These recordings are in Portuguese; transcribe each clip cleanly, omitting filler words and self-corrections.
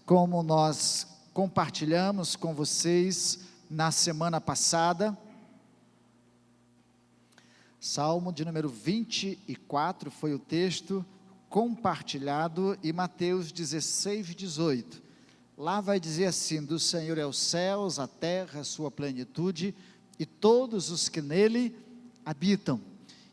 como nós compartilhamos com vocês na semana passada. Salmo de número 24 foi o texto compartilhado, e Mateus 16, 18. Lá vai dizer assim: do Senhor é os céus, a terra, a sua plenitude, e todos os que nele habitam.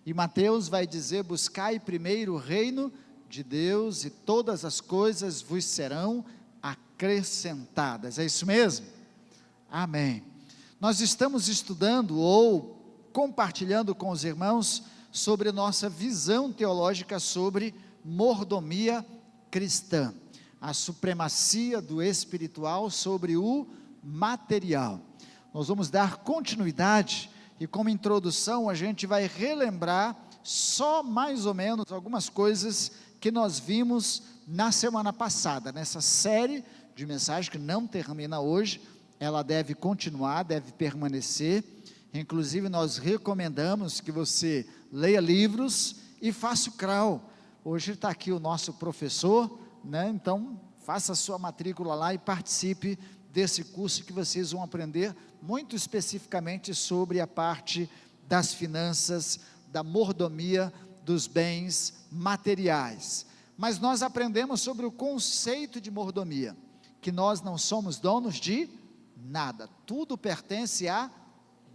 E Mateus vai dizer: buscai primeiro o reino de Deus, e todas as coisas vos serão acrescentadas. É isso mesmo? Amém. Nós estamos estudando ou compartilhando com os irmãos sobre nossa visão teológica sobre mordomia cristã, a supremacia do espiritual sobre o material. Nós vamos dar continuidade, e como introdução a gente vai relembrar só mais ou menos algumas coisas que nós vimos na semana passada, nessa série de mensagens que não termina hoje. Ela deve continuar, deve permanecer. Inclusive nós recomendamos que você leia livros e faça o CRAU. Hoje está aqui o nosso professor, né? Então faça a sua matrícula lá e participe desse curso, que vocês vão aprender muito especificamente sobre a parte das finanças, da mordomia dos bens materiais. Mas nós aprendemos sobre o conceito de mordomia, que nós não somos donos de nada, tudo pertence a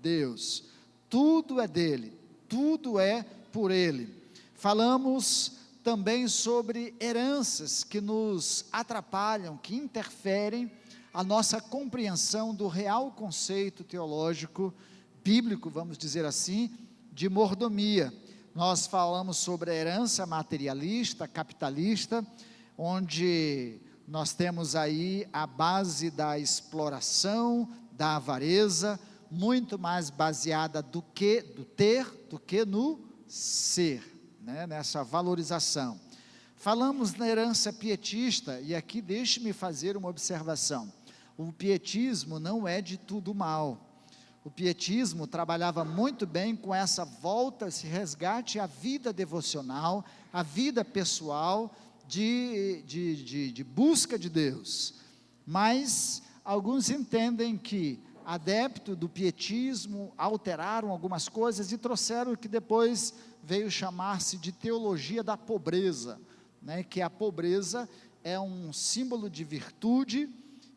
Deus, tudo é dele, tudo é por ele. Falamos também sobre heranças que nos atrapalham, que interferem a nossa compreensão do real conceito teológico, bíblico, vamos dizer assim, de mordomia. Nós falamos sobre a herança materialista, capitalista, onde nós temos aí a base da exploração, da avareza, muito mais baseada do ter, do que no ser, né? Nessa valorização. Falamos na herança pietista, e aqui deixe-me fazer uma observação. O pietismo não é de tudo mal. O pietismo trabalhava muito bem com essa volta, esse resgate à vida devocional, à vida pessoal, de busca de Deus. Mas alguns entendem que, adepto do pietismo, alteraram algumas coisas e trouxeram o que depois veio chamar-se de teologia da pobreza, né? Que a pobreza é um símbolo de virtude,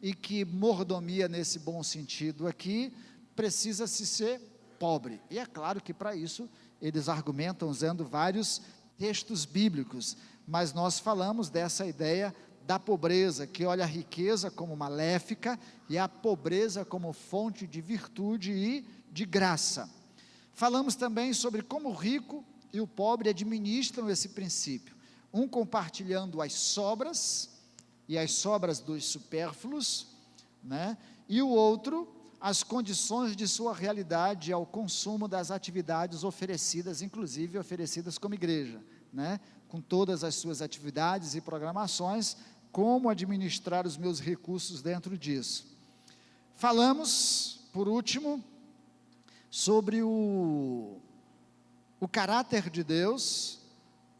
e que mordomia, nesse bom sentido aqui, precisa-se ser pobre. E é claro que para isso eles argumentam usando vários textos bíblicos, mas nós falamos dessa ideia da pobreza, que olha a riqueza como maléfica e a pobreza como fonte de virtude e de graça. Falamos também sobre como o rico e o pobre administram esse princípio, um compartilhando as sobras, e as sobras dos supérfluos, né? E o outro, as condições de sua realidade ao consumo das atividades oferecidas, inclusive oferecidas como igreja, né? Com todas as suas atividades e programações, como administrar os meus recursos dentro disso. Falamos, por último, sobre o caráter de Deus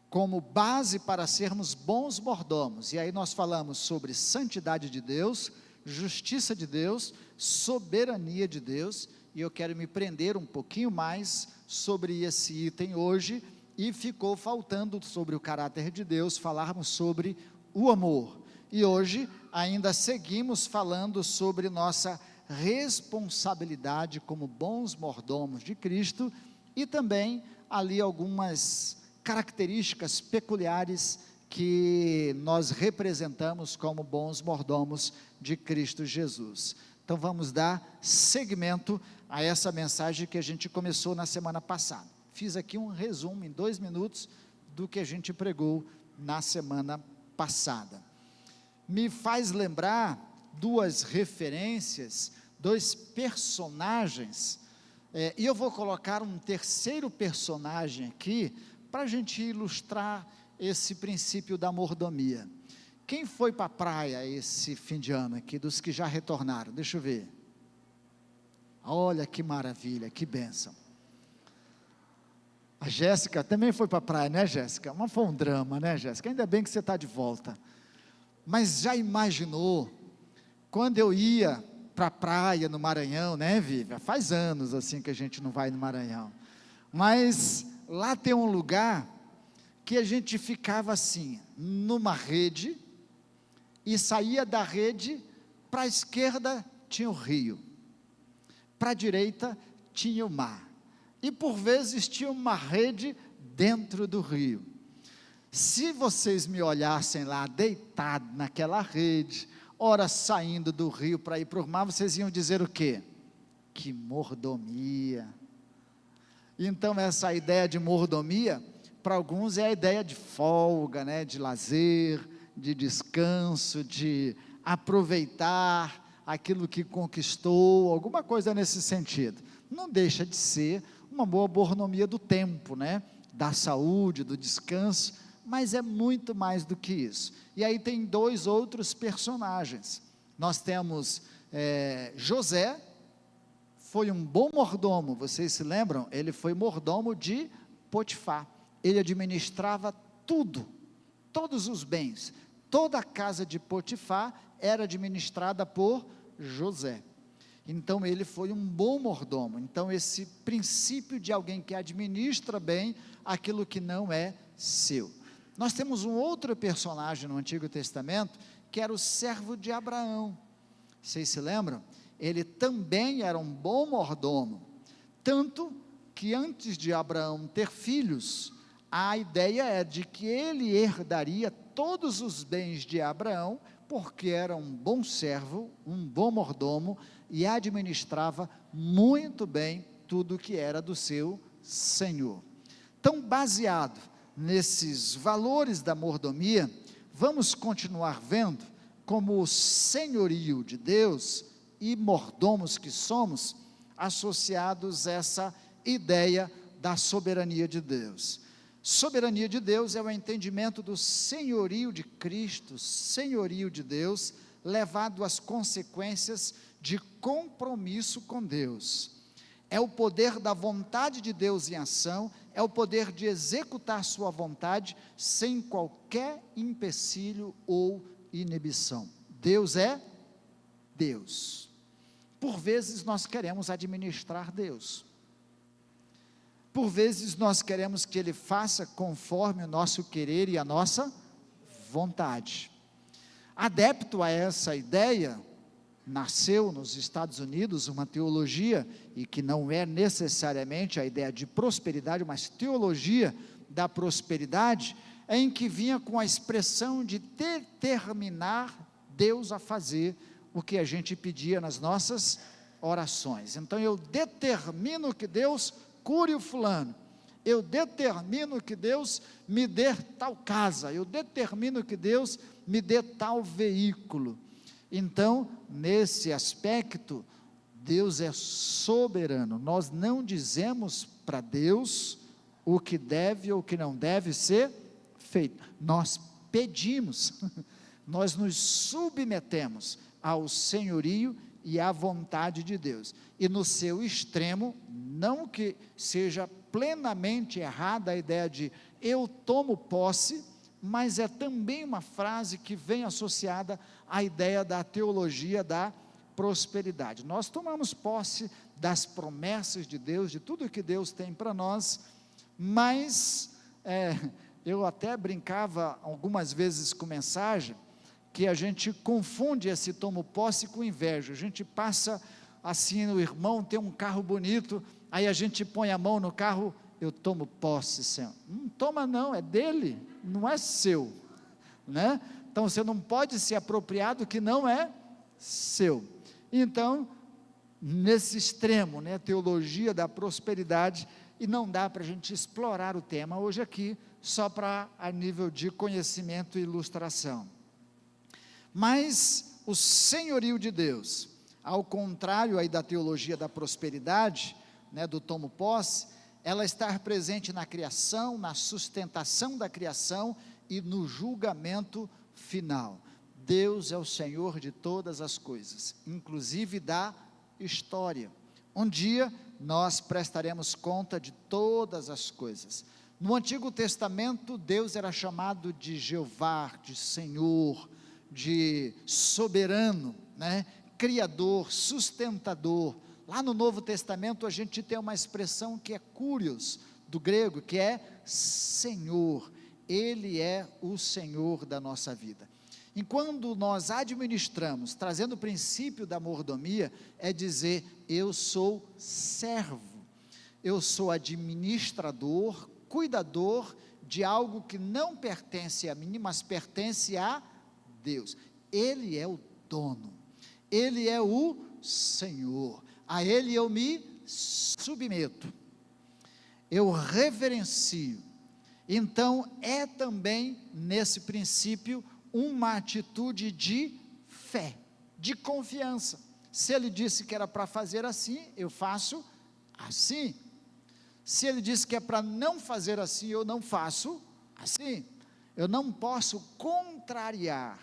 como base para sermos bons mordomos, e aí nós falamos sobre santidade de Deus, justiça de Deus, soberania de Deus, e eu quero me prender um pouquinho mais sobre esse item hoje, e ficou faltando sobre o caráter de Deus, falarmos sobre o amor, e hoje ainda seguimos falando sobre nossa responsabilidade como bons mordomos de Cristo, e também ali algumas características peculiares que nós representamos como bons mordomos de Cristo Jesus. Então vamos dar seguimento a essa mensagem que a gente começou na semana passada. Fiz aqui um resumo em 2 minutos do que a gente pregou na semana passada. Me faz lembrar 2 referências, 2 personagens, e eu vou colocar um terceiro personagem aqui, para a gente ilustrar esse princípio da mordomia. Quem foi para a praia esse fim de ano aqui, dos que já retornaram? Deixa eu ver. Olha que maravilha, que bênção. A Jéssica também foi para a praia, né, Jéssica? Mas foi um drama, né, Jéssica? Ainda bem que você está de volta. Mas já imaginou, quando eu ia para a praia no Maranhão, né, Vivian? Faz anos assim que a gente não vai no Maranhão, mas lá tem um lugar que a gente ficava assim, numa rede, e saía da rede, para a esquerda tinha o rio, para a direita tinha o mar, e por vezes tinha uma rede dentro do rio. Se vocês me olhassem lá, deitado naquela rede, ora saindo do rio para ir para o mar, vocês iam dizer o quê? Que mordomia. Então essa ideia de mordomia, para alguns é a ideia de folga, né, de lazer, de descanso, de aproveitar aquilo que conquistou, alguma coisa nesse sentido. Não deixa de ser uma boa mordomia do tempo, né, da saúde, do descanso, mas é muito mais do que isso. E aí tem dois outros personagens. Nós temos José, foi um bom mordomo, vocês se lembram? Ele foi mordomo de Potifar, ele administrava tudo, todos os bens, toda a casa de Potifar era administrada por José. Então ele foi um bom mordomo. Então esse princípio de alguém que administra bem aquilo que não é seu. Nós temos um outro personagem no Antigo Testamento, que era o servo de Abraão. Vocês se lembram? Ele também era um bom mordomo, tanto que antes de Abraão ter filhos, a ideia é de que ele herdaria todos os bens de Abraão, porque era um bom servo, um bom mordomo, e administrava muito bem tudo que era do seu senhor. Então, baseado nesses valores da mordomia, vamos continuar vendo como o senhorio de Deus e mordomos que somos, associados a essa ideia da soberania de Deus. Soberania de Deus é o entendimento do senhorio de Cristo, senhorio de Deus, levado às consequências de compromisso com Deus. É o poder da vontade de Deus em ação, é o poder de executar sua vontade sem qualquer empecilho ou inibição. Deus é Deus. Por vezes nós queremos administrar Deus. Por vezes nós queremos que Ele faça conforme o nosso querer e a nossa vontade. Adepto a essa ideia, nasceu nos Estados Unidos uma teologia, e que não é necessariamente a ideia de prosperidade, mas teologia da prosperidade, em que vinha com a expressão de determinar Deus a fazer o que a gente pedia nas nossas orações. Então eu determino que Deus cure o fulano, eu determino que Deus me dê tal casa, eu determino que Deus me dê tal veículo. Então, nesse aspecto, Deus é soberano. Nós não dizemos para Deus o que deve ou o que não deve ser feito. Nós pedimos, nós nos submetemos ao senhorio e à vontade de Deus. E no seu extremo, não que seja plenamente errada a ideia de eu tomo posse, mas é também uma frase que vem associada à ideia da teologia da prosperidade. Nós tomamos posse das promessas de Deus, de tudo que Deus tem para nós, mas eu até brincava algumas vezes com mensagem, que a gente confunde esse tomo posse com inveja. A gente passa assim, o irmão tem um carro bonito, aí a gente põe a mão no carro, eu tomo posse, Senhor. Não toma não, é dele, não é seu, né? Então você não pode se apropriar do que não é seu. Então, nesse extremo, né, teologia da prosperidade, e não dá para a gente explorar o tema hoje aqui, só para a nível de conhecimento e ilustração. Mas o senhorio de Deus, ao contrário aí da teologia da prosperidade, né, do tomo posse, ela está presente na criação, na sustentação da criação e no julgamento final. Deus é o Senhor de todas as coisas, inclusive da história. Um dia nós prestaremos conta de todas as coisas. No Antigo Testamento, Deus era chamado de Jeová, de Senhor, de soberano, né? Criador, sustentador. Lá no Novo Testamento a gente tem uma expressão que é kurios, do grego, que é Senhor. Ele é o Senhor da nossa vida. Enquanto nós administramos, trazendo o princípio da mordomia, é dizer: eu sou servo, eu sou administrador, cuidador de algo que não pertence a mim, mas pertence a Deus. Ele é o dono, Ele é o Senhor, a Ele eu me submeto, eu reverencio. Então é também nesse princípio uma atitude de fé, de confiança. Se Ele disse que era para fazer assim, eu faço assim. Se Ele disse que é para não fazer assim, eu não faço assim. Eu não posso contrariar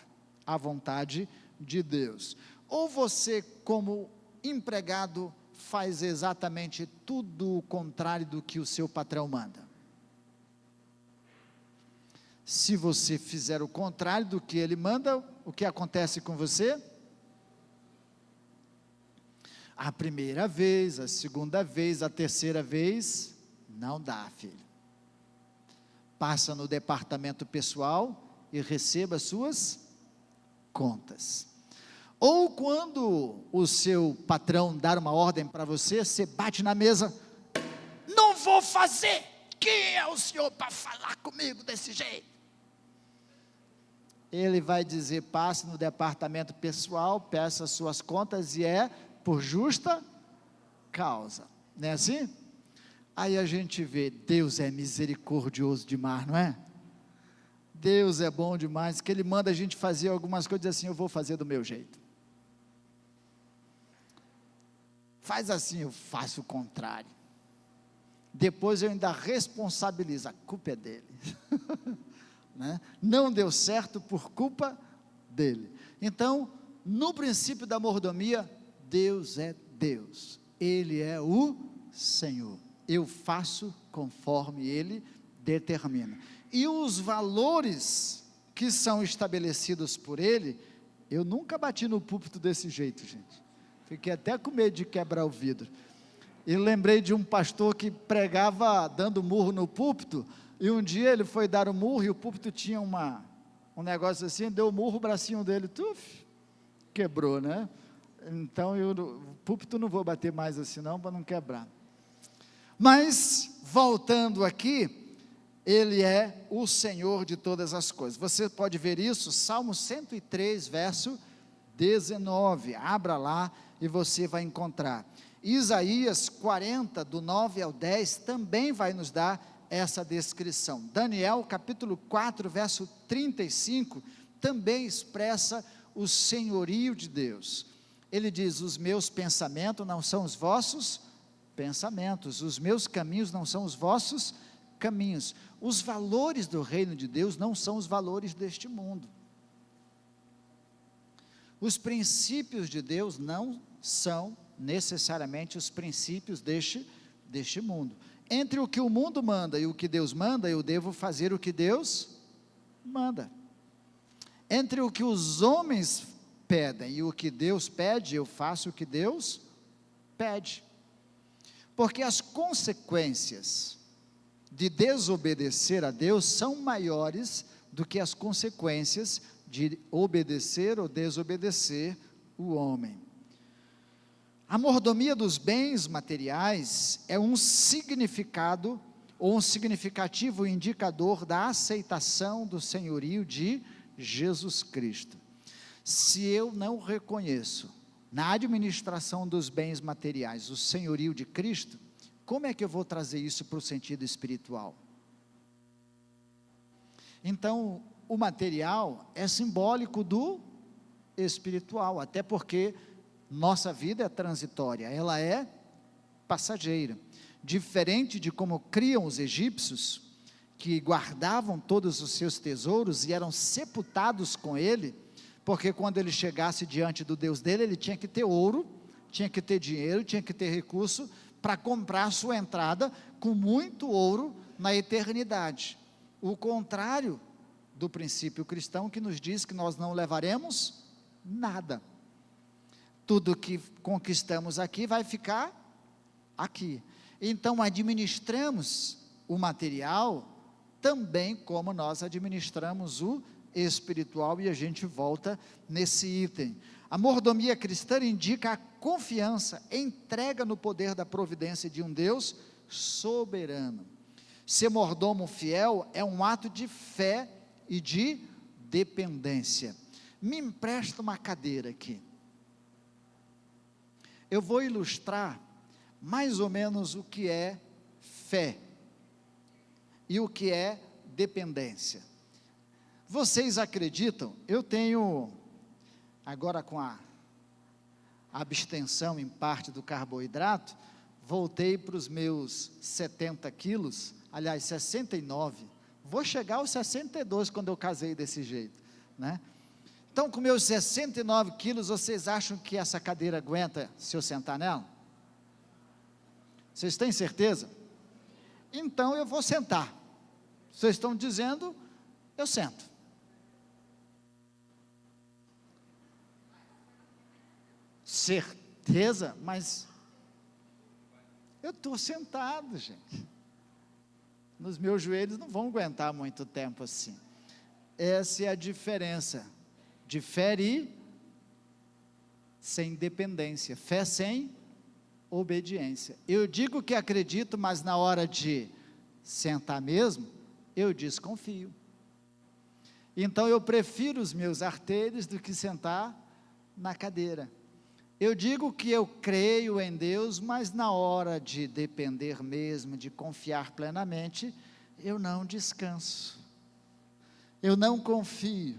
a vontade de Deus. Ou você, como empregado, faz exatamente tudo o contrário do que o seu patrão manda. Se você fizer o contrário do que ele manda, o que acontece com você? A primeira vez, a segunda vez, a terceira vez, não dá, filho. Passa no departamento pessoal e receba suas contas. Ou quando o seu patrão dar uma ordem para você, você bate na mesa: não vou fazer, quem é o senhor para falar comigo desse jeito? Ele vai dizer: passe no departamento pessoal, peça as suas contas, e é por justa causa, não é assim? Aí a gente vê, Deus é misericordioso demais, não é? Deus é bom demais, que Ele manda a gente fazer algumas coisas assim: eu vou fazer do meu jeito. Faz assim, eu faço o contrário. Depois eu ainda responsabilizo, a culpa é dele. Né? Não deu certo por culpa dele. Então, no princípio da mordomia, Deus é Deus, Ele é o Senhor. Eu faço conforme Ele determina. E os valores que são estabelecidos por Ele, eu nunca bati no púlpito desse jeito, gente. Fiquei até com medo de quebrar o vidro. E lembrei de um pastor que pregava dando murro no púlpito, e um dia ele foi dar um murro, e o púlpito tinha um negócio assim, deu um murro, o bracinho dele, quebrou, né? Então, o púlpito não vou bater mais assim não, para não quebrar. Mas, voltando aqui, Ele é o Senhor de todas as coisas. Você pode ver isso, Salmo 103, verso 19, abra lá e você vai encontrar. Isaías 40, do 9 ao 10, também vai nos dar essa descrição. Daniel capítulo 4, verso 35, também expressa o senhorio de Deus. Ele diz: os meus pensamentos não são os vossos pensamentos, os meus caminhos não são os vossos caminhos. Os valores do reino de Deus não são os valores deste mundo. Os princípios de Deus não são necessariamente os princípios deste mundo. Entre o que o mundo manda e o que Deus manda, eu devo fazer o que Deus manda. Entre o que os homens pedem e o que Deus pede, eu faço o que Deus pede. Porque as consequências de desobedecer a Deus são maiores do que as consequências de obedecer ou desobedecer o homem. A mordomia dos bens materiais é um significado ou um significativo indicador da aceitação do senhorio de Jesus Cristo. Se eu não reconheço na administração dos bens materiais o senhorio de Cristo, como é que eu vou trazer isso para o sentido espiritual? Então, o material é simbólico do espiritual, até porque nossa vida é transitória, ela é passageira. Diferente de como criam os egípcios, que guardavam todos os seus tesouros e eram sepultados com ele, porque quando ele chegasse diante do Deus dele, ele tinha que ter ouro, tinha que ter dinheiro, tinha que ter recurso para comprar sua entrada com muito ouro na eternidade. O contrário do princípio cristão que nos diz que nós não levaremos nada. Tudo que conquistamos aqui vai ficar aqui. Então administramos o material também como nós administramos o espiritual, e a gente volta nesse item. A mordomia cristã indica a confiança, entrega no poder da providência de um Deus soberano. Ser mordomo fiel é um ato de fé e de dependência. Me empresta uma cadeira aqui. Eu vou ilustrar mais ou menos o que é fé e o que é dependência. Vocês acreditam? Eu tenho, agora com a abstenção em parte do carboidrato, voltei para os meus 70 quilos, aliás 69, vou chegar aos 62 quando eu casei desse jeito, né? Então, com meus 69 quilos, vocês acham que essa cadeira aguenta se eu sentar nela? Vocês têm certeza? Então eu vou sentar. Vocês estão dizendo, eu sento. Certeza? Mas eu estou sentado, gente. Nos meus joelhos não vão aguentar muito tempo assim. Essa é a diferença de fé e sem dependência, fé sem obediência. Eu digo que acredito, mas na hora de sentar mesmo, eu desconfio. Então eu prefiro os meus artelhos do que sentar na cadeira. Eu digo que eu creio em Deus, mas na hora de depender mesmo, de confiar plenamente, eu não descanso, eu não confio.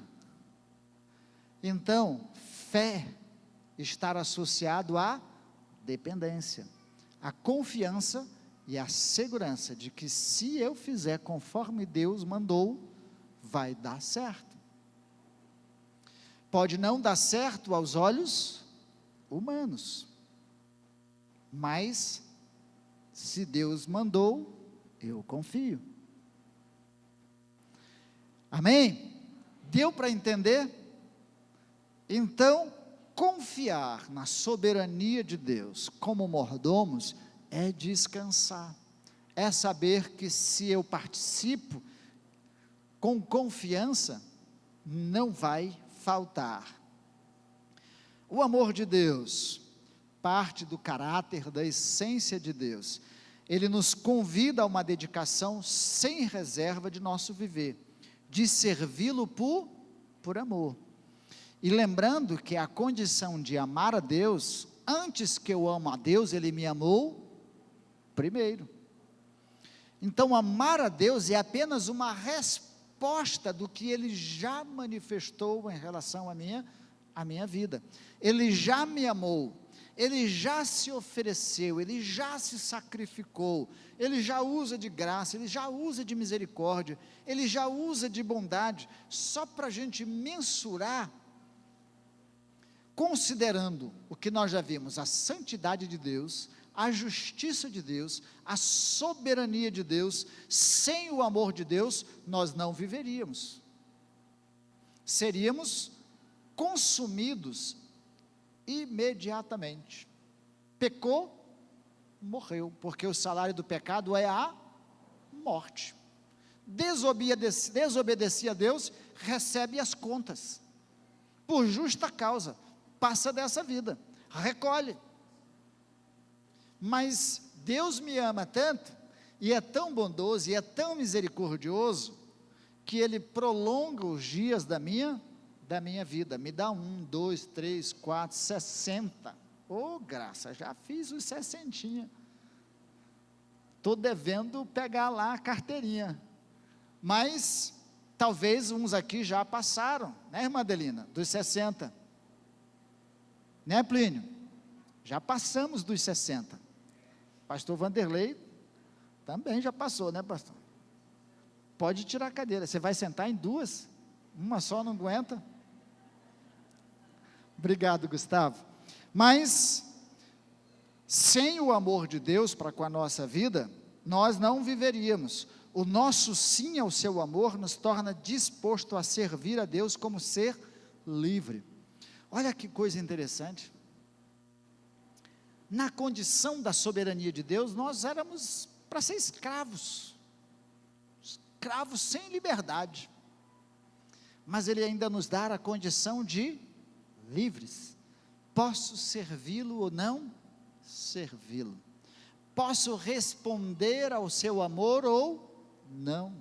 Então, fé está associado à dependência, à confiança e à segurança de que se eu fizer conforme Deus mandou, vai dar certo. Pode não dar certo aos olhos humanos, mas se Deus mandou, eu confio. Amém? Deu para entender? Então, confiar na soberania de Deus como mordomos é descansar, é saber que se eu participo com confiança, não vai faltar. O amor de Deus parte do caráter, da essência de Deus. Ele nos convida a uma dedicação sem reserva de nosso viver, de servi-lo por amor. E lembrando que a condição de amar a Deus, antes que eu amo a Deus, Ele me amou primeiro. Então amar a Deus é apenas uma resposta do que Ele já manifestou em relação à minha vida. Ele já me amou, Ele já se ofereceu, Ele já se sacrificou, Ele já usa de graça, Ele já usa de misericórdia, Ele já usa de bondade, só para a gente mensurar, considerando o que nós já vimos, a santidade de Deus, a justiça de Deus, a soberania de Deus. Sem o amor de Deus, nós não viveríamos, seríamos consumidos imediatamente. Pecou, morreu, porque o salário do pecado é a morte. Desobedecer a Deus, recebe as contas, por justa causa, passa dessa vida, recolhe. Mas Deus me ama tanto, e é tão bondoso, e é tão misericordioso, que Ele prolonga os dias da minha vida, me dá 1, 2, 3, 4, 60, graça, já fiz os 60, estou devendo pegar lá a carteirinha, mas, talvez uns aqui já passaram, né, irmã Adelina, dos 60, né, Plínio? Já passamos dos 60, pastor Vanderlei, também já passou, né, pastor? Pode tirar a cadeira, você vai sentar em duas, uma só não aguenta. Obrigado, Gustavo. Mas, sem o amor de Deus para com a nossa vida, nós não viveríamos. o nosso sim ao seu amor nos torna disposto a servir a Deus como ser livre. Olha que coisa interessante. Na condição da soberania de Deus, nós éramos para ser escravos sem liberdade, mas Ele ainda nos dá a condição de livres. Posso servi-lo ou não servi-lo, posso responder ao seu amor ou não,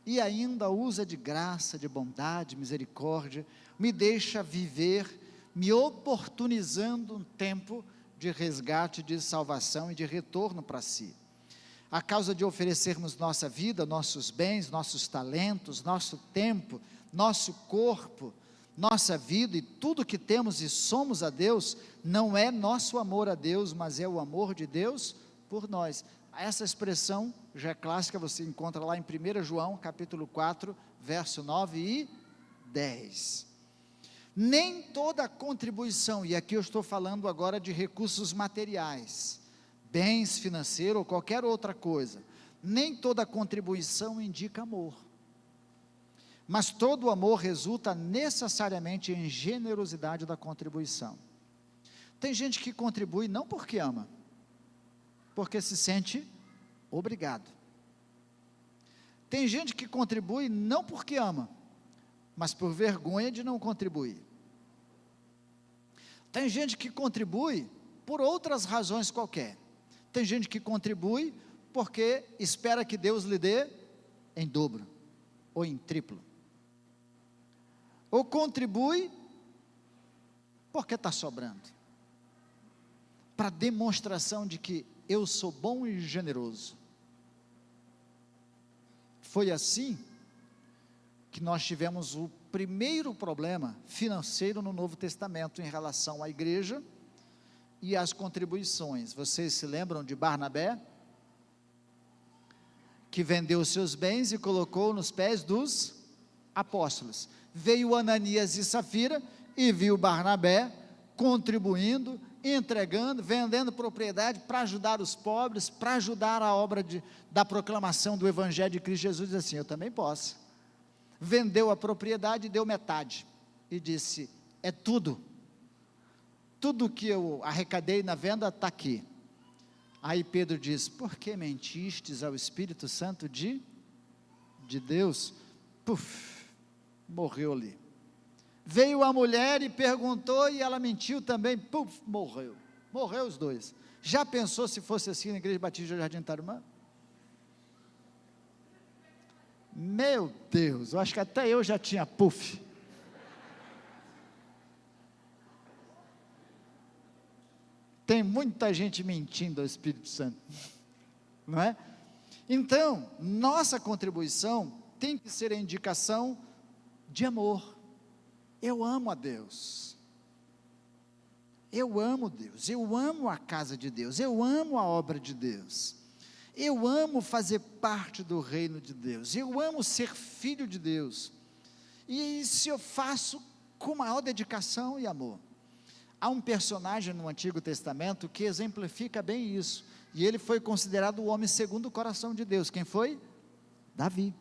e ainda usa de graça, de bondade, misericórdia, me deixa viver, me oportunizando um tempo de resgate, de salvação e de retorno para si. A causa de oferecermos nossa vida, nossos bens, nossos talentos, nosso tempo, nosso corpo, nossa vida e tudo que temos e somos a Deus, não é nosso amor a Deus, mas é o amor de Deus por nós. Essa expressão já é clássica, você encontra lá em 1 João, capítulo 4, verso 9 e 10. Nem toda contribuição, e aqui eu estou falando agora de recursos materiais, bens financeiros ou qualquer outra coisa, nem toda contribuição indica amor, mas todo amor resulta necessariamente em generosidade da contribuição. Tem gente que contribui não porque ama, porque se sente obrigado. Tem gente que contribui não porque ama, mas por vergonha de não contribuir. Tem gente que contribui por outras razões qualquer. Tem gente que contribui porque espera que Deus lhe dê em dobro, ou em triplo. Ou contribui porque está sobrando, para demonstração de que eu sou bom e generoso. Foi assim que nós tivemos o primeiro problema financeiro no Novo Testamento em relação à igreja e às contribuições. Vocês se lembram de Barnabé, que vendeu os seus bens e colocou nos pés dos apóstolos? Veio Ananias e Safira e viu Barnabé contribuindo, entregando, vendendo propriedade para ajudar os pobres, para ajudar a obra da proclamação do Evangelho de Cristo Jesus. Diz assim: eu também posso. Vendeu a propriedade e deu metade, e disse: é tudo que eu arrecadei na venda está aqui. Aí Pedro diz: por que mentistes ao Espírito Santo de Deus? Puf, morreu ali. Veio a mulher e perguntou, e ela mentiu também, puf, morreu os dois. Já pensou se fosse assim na Igreja Batista do Jardim Tarumã? Meu Deus, eu acho que até eu já tinha puf. Tem muita gente mentindo ao Espírito Santo, não é? Então, nossa contribuição tem que ser a indicação de amor. Eu amo a Deus, eu amo Deus, eu amo a casa de Deus, eu amo a obra de Deus, eu amo fazer parte do reino de Deus, eu amo ser filho de Deus, e isso eu faço com maior dedicação e amor. Há um personagem no Antigo Testamento que exemplifica bem isso, e ele foi considerado o homem segundo o coração de Deus. Quem foi? Davi.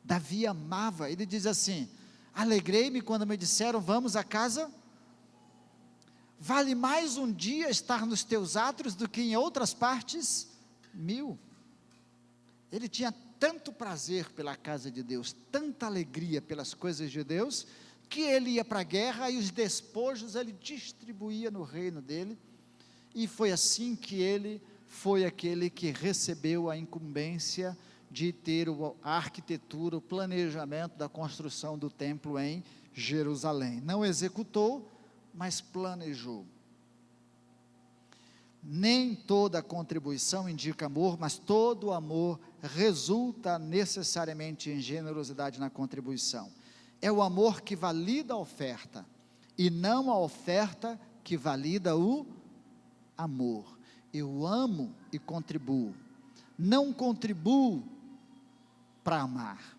Davi amava, ele diz assim: alegrei-me quando me disseram, vamos à casa, vale mais um dia estar nos teus átrios do que em outras partes 1000. Ele tinha tanto prazer pela casa de Deus, tanta alegria pelas coisas de Deus, que ele ia para a guerra e os despojos ele distribuía no reino dele, e foi assim que ele foi aquele que recebeu a incumbência de ter a arquitetura, o planejamento da construção do templo em Jerusalém. Não executou, mas planejou. Nem toda contribuição indica amor, mas todo amor resulta necessariamente em generosidade na contribuição. É o amor que valida a oferta, e não a oferta que valida o amor. Eu amo e contribuo, não contribuo para amar,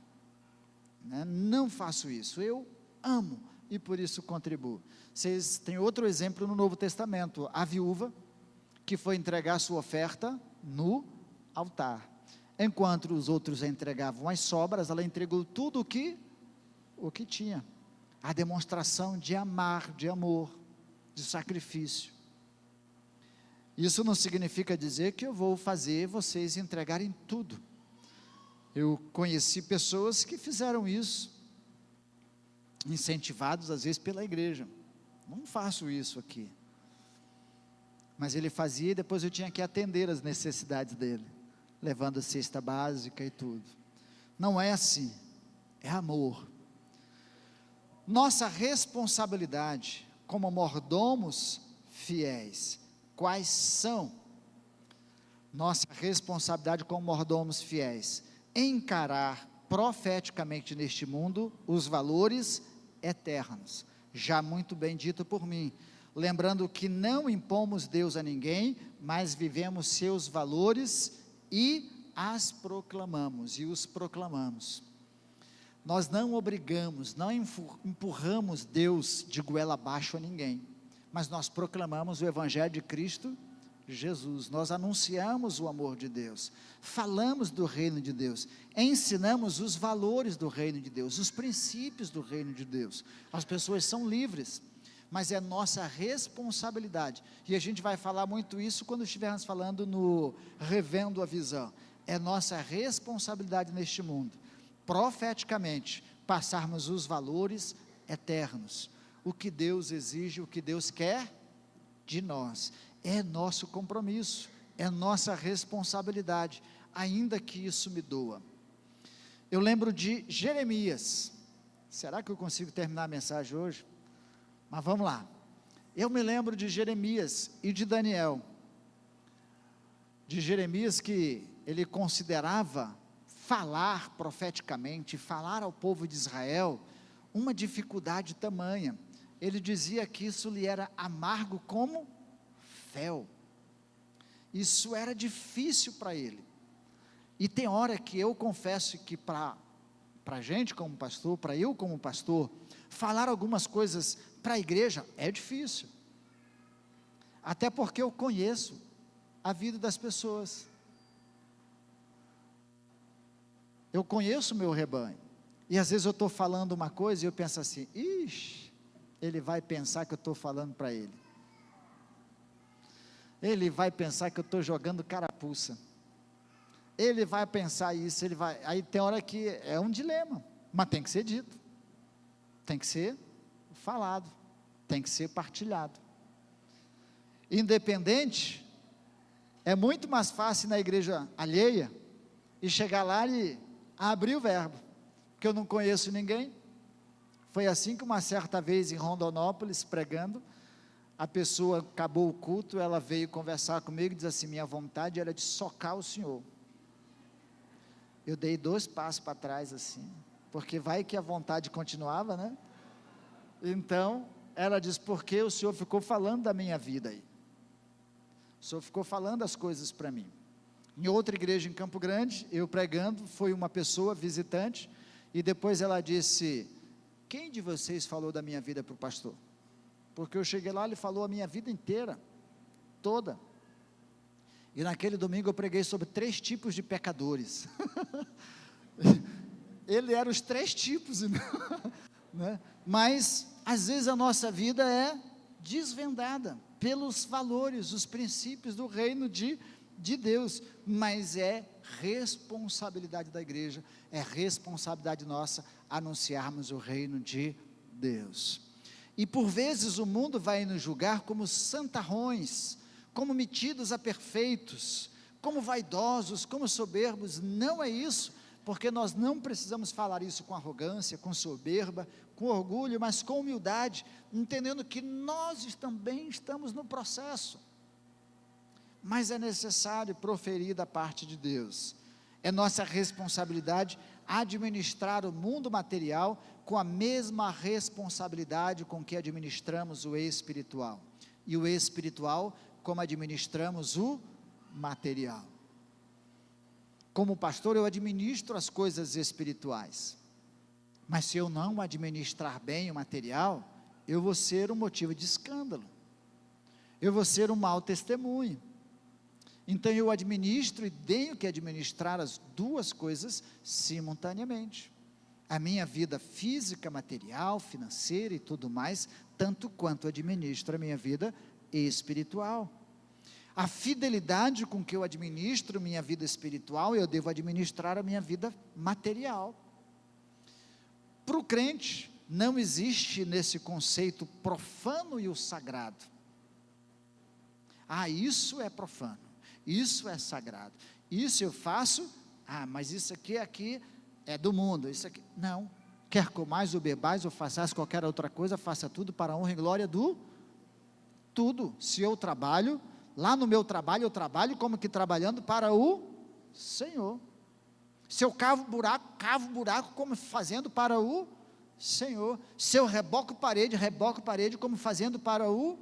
né? Não faço isso, eu amo e por isso contribuo. Vocês têm outro exemplo no Novo Testamento, a viúva que foi entregar sua oferta no altar. Enquanto os outros entregavam as sobras, ela entregou tudo o que tinha. A demonstração de amar, de amor, de sacrifício. Isso não significa dizer que eu vou fazer vocês entregarem tudo. Eu conheci pessoas que fizeram isso, incentivados às vezes pela igreja. Não faço isso aqui. Mas ele fazia e depois eu tinha que atender as necessidades dele, levando a cesta básica e tudo. Não é assim, é amor. Nossa responsabilidade como mordomos fiéis, quais são? Nossa responsabilidade como mordomos fiéis, encarar profeticamente neste mundo os valores eternos, já muito bem dito por mim, lembrando que não impomos Deus a ninguém, mas vivemos seus valores e os proclamamos. Nós não obrigamos, não empurramos Deus de goela abaixo a ninguém, mas nós proclamamos o Evangelho de Cristo Jesus, nós anunciamos o amor de Deus, falamos do reino de Deus, ensinamos os valores do reino de Deus, os princípios do reino de Deus. As pessoas são livres, mas é nossa responsabilidade, e a gente vai falar muito isso quando estivermos falando no Revendo a Visão. É nossa responsabilidade neste mundo, profeticamente, passarmos os valores eternos, o que Deus exige, o que Deus quer de nós. É nosso compromisso, é nossa responsabilidade, ainda que isso me doa. Eu lembro de Jeremias. Será que eu consigo terminar a mensagem hoje? Mas vamos lá. Eu me lembro de Jeremias e de Daniel. De Jeremias, que ele considerava falar profeticamente, falar ao povo de Israel, uma dificuldade tamanha. Ele dizia que isso lhe era amargo como fel. Isso era difícil para ele. E tem hora que eu confesso que para a gente como pastor, para eu como pastor, falar algumas coisas para a igreja é difícil. Até porque eu conheço a vida das pessoas. Eu conheço o meu rebanho. E às vezes eu estou falando uma coisa e eu penso assim, ixi, ele vai pensar que eu estou falando para ele. Ele vai pensar que eu estou jogando carapuça. Ele vai pensar isso, aí tem hora que é um dilema, mas tem que ser dito. Tem que ser falado, tem que ser partilhado. Independente, é muito mais fácil na igreja alheia, e chegar lá e abrir o verbo, porque eu não conheço ninguém. Foi assim que uma certa vez em Rondonópolis, pregando, a pessoa acabou o culto, ela veio conversar comigo e disse assim, minha vontade era de socar o senhor. Eu dei 2 passos para trás assim, porque vai que a vontade continuava, né? Então, ela disse, porque o senhor ficou falando da minha vida aí, o senhor ficou falando as coisas para mim. Em outra igreja em Campo Grande, eu pregando, foi uma pessoa visitante, e depois ela disse, quem de vocês falou da minha vida para o pastor? Porque eu cheguei lá, ele falou a minha vida inteira, toda, e naquele domingo eu preguei sobre 3 tipos de pecadores, ele era os 3 tipos, né? Mas, às vezes a nossa vida é desvendada, pelos valores, os princípios do reino de Deus, mas é responsabilidade da igreja, é responsabilidade nossa, anunciarmos o reino de Deus. E por vezes o mundo vai nos julgar como santarrões, como metidos a perfeitos, como vaidosos, como soberbos. Não é isso, porque nós não precisamos falar isso com arrogância, com soberba, com orgulho, mas com humildade, entendendo que nós também estamos no processo, mas é necessário proferir da parte de Deus. É nossa responsabilidade administrar o mundo material com a mesma responsabilidade com que administramos o espiritual, e o espiritual como administramos o material. Como pastor, eu administro as coisas espirituais, mas se eu não administrar bem o material, eu vou ser um motivo de escândalo, eu vou ser um mau testemunho. Então eu administro e tenho que administrar as duas coisas simultaneamente. A minha vida física, material, financeira e tudo mais, tanto quanto administro a minha vida espiritual. A fidelidade com que eu administro minha vida espiritual, eu devo administrar a minha vida material. Para o crente, não existe nesse conceito profano e o sagrado. Isso é profano, isso é sagrado, isso eu faço, mas isso aqui é do mundo, isso aqui, não, quer comais ou bebais ou façais qualquer outra coisa, faça tudo para a honra e glória do tudo. Se eu trabalho, lá no meu trabalho, eu trabalho como que trabalhando para o Senhor. Se eu cavo buraco como fazendo para o Senhor. Se eu reboco parede como fazendo para o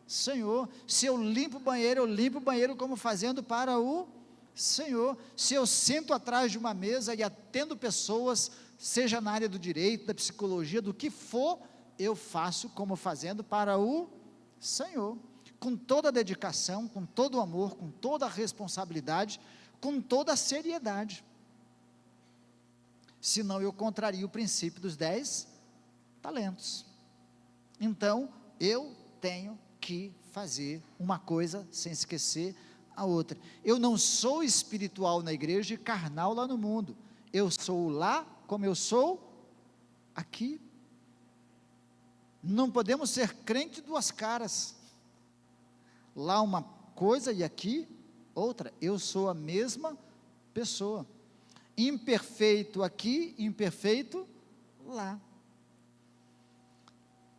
Senhor. Se eu limpo o banheiro como fazendo para o Senhor. Se eu sento atrás de uma mesa e atendo pessoas, seja na área do direito, da psicologia, do que for, eu faço como fazendo para o Senhor, com toda a dedicação, com todo o amor, com toda a responsabilidade, com toda a seriedade. Senão eu contraria o princípio dos 10 talentos. Então, eu tenho que fazer uma coisa sem esquecer a outra. Eu não sou espiritual na igreja e carnal lá no mundo. Eu sou lá como eu sou aqui. Não podemos ser crente de duas caras. Lá uma coisa e aqui outra. Eu sou a mesma pessoa. Imperfeito aqui, imperfeito lá.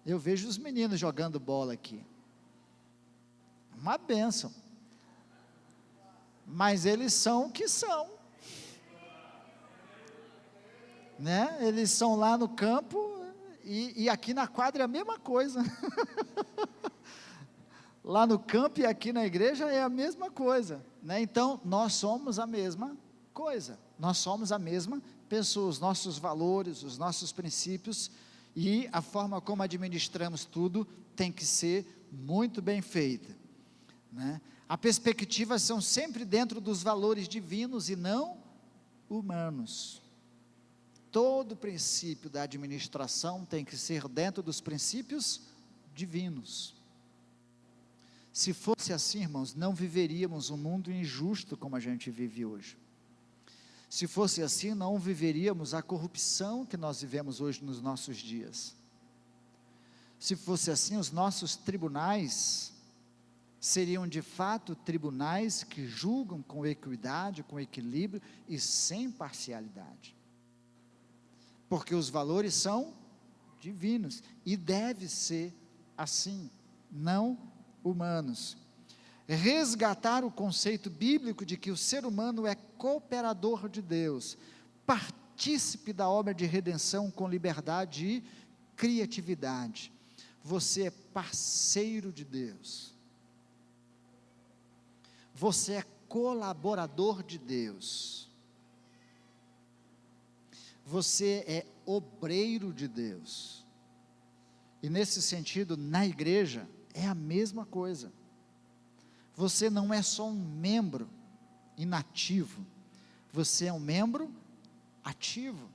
Eu vejo os meninos jogando bola aqui. Uma bênção. Mas eles são o que são. Né? Eles são lá no campo e aqui na quadra é a mesma coisa. Lá no campo e aqui na igreja é a mesma coisa. Né? Então, nós somos a mesma coisa. Nós somos a mesma pessoa. Os nossos valores, os nossos princípios e a forma como administramos tudo tem que ser muito bem feita. Né? A perspectiva são sempre dentro dos valores divinos e não humanos. Todo princípio da administração tem que ser dentro dos princípios divinos. Se fosse assim, irmãos, não viveríamos um mundo injusto como a gente vive hoje. Se fosse assim, não viveríamos a corrupção que nós vivemos hoje nos nossos dias. Se fosse assim, os nossos tribunais seriam de fato tribunais que julgam com equidade, com equilíbrio e sem parcialidade. Porque os valores são divinos e deve ser assim, não humanos. Resgatar o conceito bíblico de que o ser humano é cooperador de Deus, partícipe da obra de redenção com liberdade e criatividade. Você é parceiro de Deus. Você é colaborador de Deus. Você é obreiro de Deus. E nesse sentido, na igreja, é a mesma coisa. Você não é só um membro inativo, você é um membro ativo.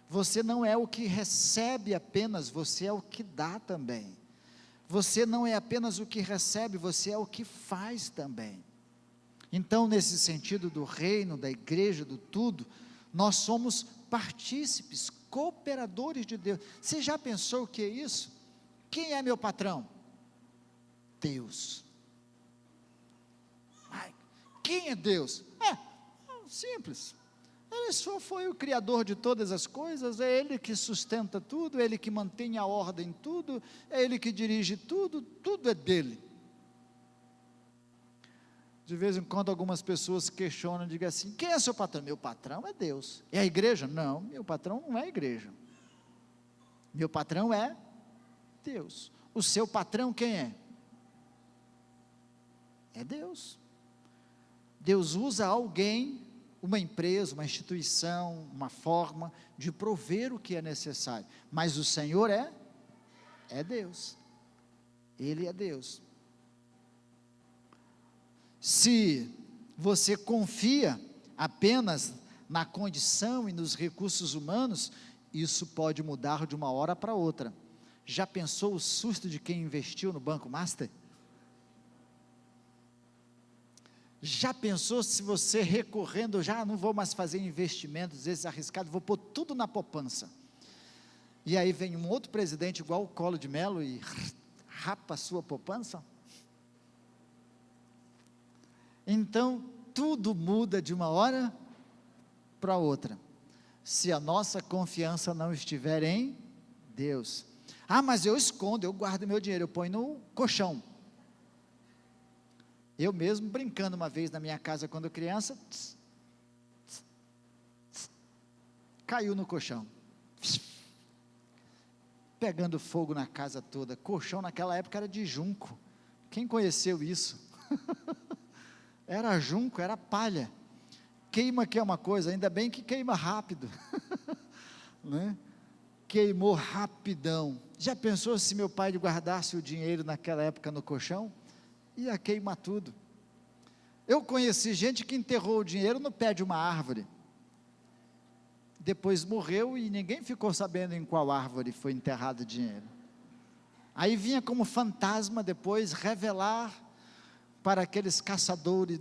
Você não é o que recebe apenas, você é o que dá também. Você não é apenas o que recebe, você é o que faz também. Então, nesse sentido do reino, da igreja, do tudo, nós somos partícipes, cooperadores de Deus. Você já pensou o que é isso? Quem é meu patrão? Deus. Quem é Deus? Simples. Ele só foi o criador de todas as coisas, é Ele que sustenta tudo, é Ele que mantém a ordem em tudo, é Ele que dirige tudo, tudo é dele. De vez em quando algumas pessoas questionam, digam assim, quem é seu patrão? Meu patrão é Deus. É a igreja? Não, meu patrão não é a igreja. Meu patrão é Deus. O seu patrão quem é? É Deus. Deus usa alguém, uma empresa, uma instituição, uma forma de prover o que é necessário, mas o Senhor é Deus, Ele é Deus. Se você confia apenas na condição e nos recursos humanos, isso pode mudar de uma hora para outra. Já pensou o susto de quem investiu no Banco Master? Já pensou se você recorrendo, já não vou mais fazer investimentos, às vezes arriscados, vou pôr tudo na poupança. E aí vem um outro presidente igual o Collor de Mello e rapa a sua poupança? Então, tudo muda de uma hora para outra, se a nossa confiança não estiver em Deus. Ah, mas eu escondo, eu guardo meu dinheiro, eu ponho no colchão. Eu mesmo brincando uma vez na minha casa quando criança, caiu no colchão, pegando fogo na casa toda. Colchão naquela época era de junco, quem conheceu isso? Era junco, era palha. Queima que é uma coisa, ainda bem que queima rápido, né? Queimou rapidão. Já pensou se meu pai guardasse o dinheiro naquela época no colchão? Ia queimar tudo. Eu conheci gente que enterrou o dinheiro no pé de uma árvore, depois morreu e ninguém ficou sabendo em qual árvore foi enterrado o dinheiro. Aí vinha como fantasma depois revelar para aqueles caçadores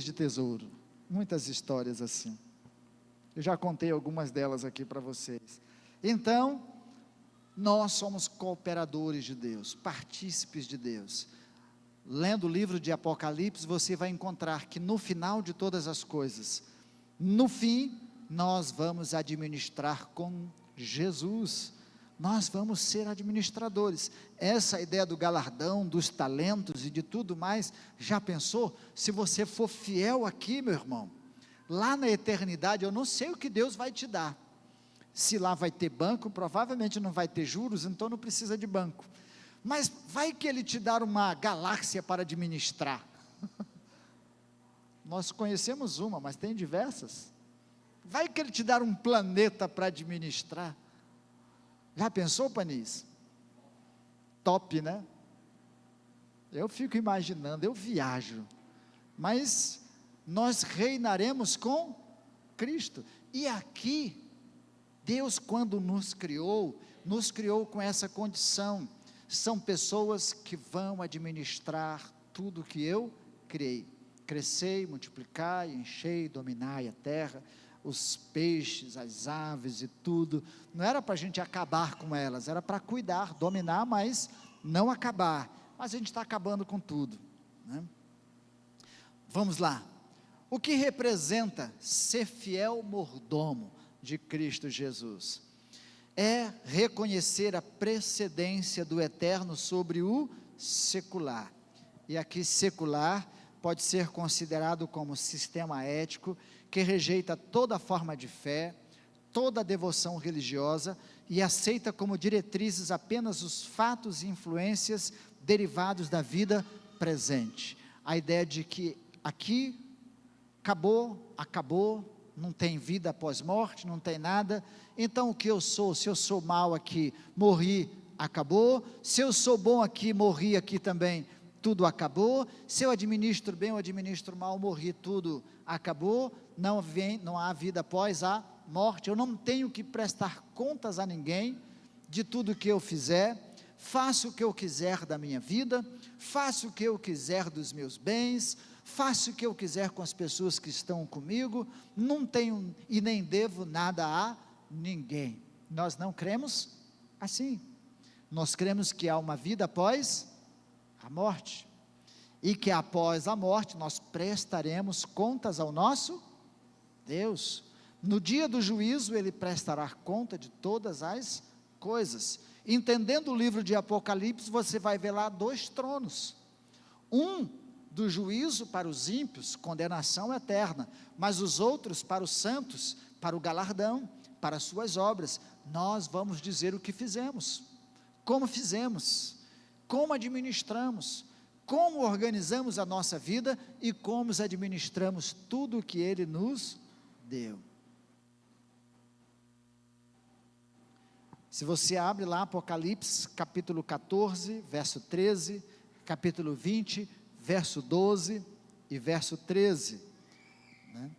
de tesouro. Muitas histórias assim. Eu já contei algumas delas aqui para vocês. Então, nós somos cooperadores de Deus, partícipes de Deus. Lendo o livro de Apocalipse, você vai encontrar que no final de todas as coisas, no fim, nós vamos administrar com Jesus. Nós vamos ser administradores. Essa ideia do galardão, dos talentos e de tudo mais, já pensou? Se você for fiel aqui, meu irmão, lá na eternidade, eu não sei o que Deus vai te dar. Se lá vai ter banco, provavelmente não vai ter juros, então não precisa de banco. Mas vai que Ele te dar uma galáxia para administrar. Nós conhecemos uma, mas tem diversas. Vai que Ele te dar um planeta para administrar. Já pensou, Panis? Top, né? Eu fico imaginando, eu viajo. Mas nós reinaremos com Cristo. E aqui, Deus, quando nos criou com essa condição. São pessoas que vão administrar tudo que eu criei. Crescei, multiplicai, enchei, dominai a terra, os peixes, as aves e tudo. Não era para a gente acabar com elas, era para cuidar, dominar, mas não acabar. Mas a gente está acabando com tudo, né? Vamos lá. O que representa ser fiel mordomo de Cristo Jesus? É reconhecer a precedência do eterno sobre o secular. E aqui secular pode ser considerado como sistema ético que rejeita toda forma de fé, toda devoção religiosa e aceita como diretrizes apenas os fatos e influências derivados da vida presente. A ideia de que aqui acabou, não tem vida após morte, não tem nada. Então o que eu sou, se eu sou mal aqui, morri, acabou. Se eu sou bom aqui, morri aqui também, tudo acabou. Se eu administro bem ou administro mal, morri, tudo acabou. Não há vida após a morte. Eu não tenho que prestar contas a ninguém de tudo que eu fizer. Faço o que eu quiser da minha vida, faço o que eu quiser dos meus bens, faço o que eu quiser com as pessoas que estão comigo, não tenho e nem devo nada a ninguém. Nós não cremos assim. Nós cremos que há uma vida após a morte, e que após a morte nós prestaremos contas ao nosso Deus. No dia do juízo Ele prestará conta de todas as coisas. Entendendo o livro de Apocalipse, você vai ver lá 2 tronos, um do juízo para os ímpios, condenação eterna, mas os outros para os santos, para o galardão, para as suas obras. Nós vamos dizer o que fizemos, como administramos, como organizamos a nossa vida e como administramos tudo o que Ele nos deu. Se você abre lá Apocalipse capítulo 14, verso 13, capítulo 20, verso 12, e verso 13, né?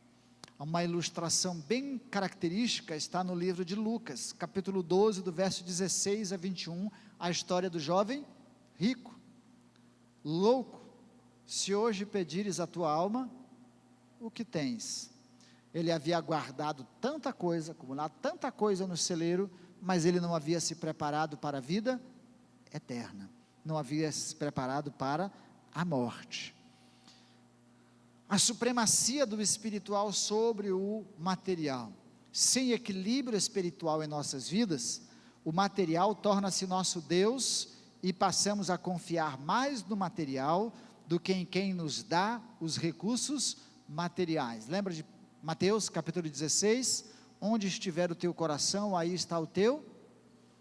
Uma ilustração bem característica está no livro de Lucas, capítulo 12, do verso 16 a 21, a história do jovem rico, louco. Se hoje pedires a tua alma, o que tens? Ele havia guardado tanta coisa, acumulado tanta coisa no celeiro, mas ele não havia se preparado para a vida eterna, não havia se preparado para a morte. A supremacia do espiritual sobre o material. Sem equilíbrio espiritual em nossas vidas, o material torna-se nosso Deus e passamos a confiar mais no material do que em quem nos dá os recursos materiais. Lembra de Mateus capítulo 16? Onde estiver o teu coração, aí está o teu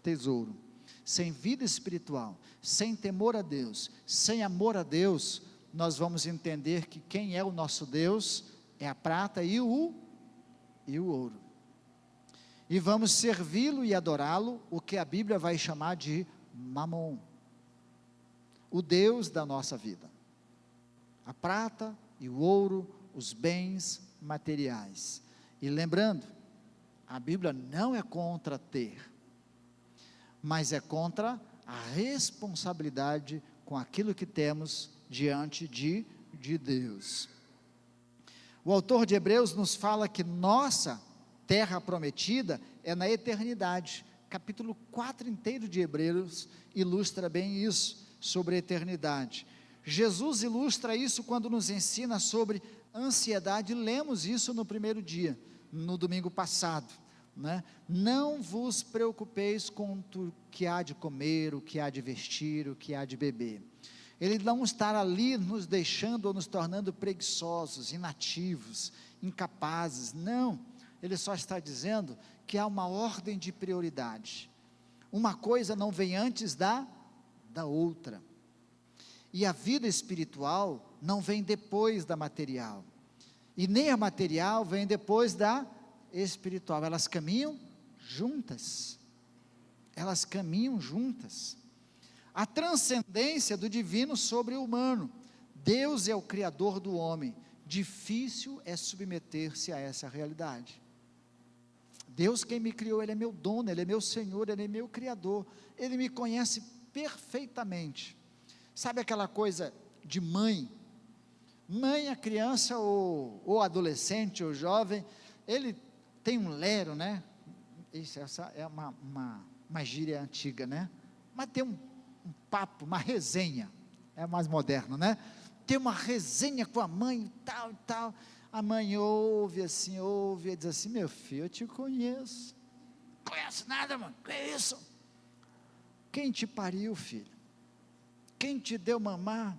tesouro. Sem vida espiritual, sem temor a Deus, sem amor a Deus, nós vamos entender que quem é o nosso Deus é a prata e o ouro. E vamos servi-lo e adorá-lo, o que a Bíblia vai chamar de Mamon, o Deus da nossa vida. A prata e o ouro, os bens materiais. E lembrando, a Bíblia não é contra ter, mas é contra a responsabilidade com aquilo que temos diante de Deus. O autor de Hebreus nos fala que nossa terra prometida é na eternidade. Capítulo 4 inteiro de Hebreus ilustra bem isso, sobre a eternidade. Jesus ilustra isso quando nos ensina sobre ansiedade. Lemos isso no primeiro dia, no domingo passado, né? Não vos preocupeis com o que há de comer, o que há de vestir, o que há de beber. Ele não está ali nos deixando ou nos tornando preguiçosos, inativos, incapazes, não. Ele só está dizendo que há uma ordem de prioridade. Uma coisa não vem antes da outra. E a vida espiritual não vem depois da material. E nem a material vem depois da espiritual. Elas caminham juntas. Elas caminham juntas. A transcendência do divino sobre o humano. Deus é o criador do homem. Difícil é submeter-se a essa realidade. Deus quem me criou, Ele é meu dono, Ele é meu Senhor, Ele é meu Criador. Ele me conhece perfeitamente. Sabe aquela coisa de mãe? Mãe, a criança ou adolescente ou jovem, ele tem um lero, né? Essa é uma gíria antiga, né? Mas tem um papo, uma resenha, é mais moderno, né? Tem uma resenha com a mãe, tal e tal. A mãe ouve assim, ouve e diz assim: meu filho, eu te conheço. Conhece nada, mãe? Que é isso? Quem te pariu, filho? Quem te deu mamar?